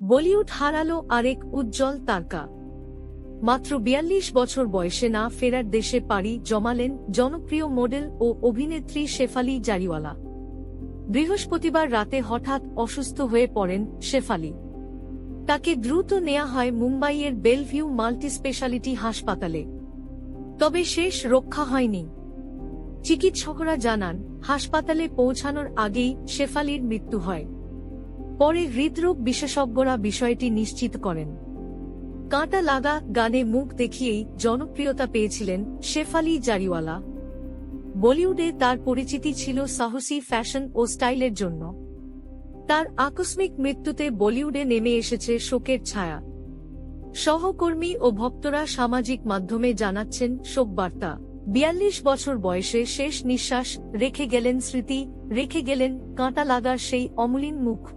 বলিউড হারালো আরেক উজ্জ্বল তারকা। মাত্র ৪২ বছর বয়সে না ফেরার দেশে পাড়ি জমালেন জনপ্রিয় মডেল ও অভিনেত্রী শেফালি জারিওয়ালা। বৃহস্পতিবার রাতে হঠাৎ অসুস্থ হয়ে পড়েন শেফালি। তাকে দ্রুত নেওয়া হয় মুম্বাইয়ের বেলভিউ মাল্টিস্পেশালিটি হাসপাতালে। তবে শেষ রক্ষা হয়নি। চিকিৎসকরা জানান, হাসপাতালে পৌঁছানোর আগেই শেফালির মৃত্যু হয়। পরে হৃদরোগ বিশেষজ্ঞরা বিষয়টি নিশ্চিত করেন। কাঁটা লাগা গানে মুখ দেখিয়েই জনপ্রিয়তা পেয়েছিলেন শেফালি জারিওয়ালা। বলিউডে তার পরিচিতি ছিল সাহসী ফ্যাশন ও স্টাইলের জন্য। তার আকস্মিক মৃত্যুতে বলিউডে নেমে এসেছে শোকের ছায়া। সহকর্মী ও ভক্তরা সামাজিক মাধ্যমে জানাচ্ছেন শোকবার্তা। ৪২ বছর বয়সে শেষ নিঃশ্বাস রেখে গেলেন স্মৃতি, রেখে গেলেন কাঁটা লাগার সেই অমলিন মুখ।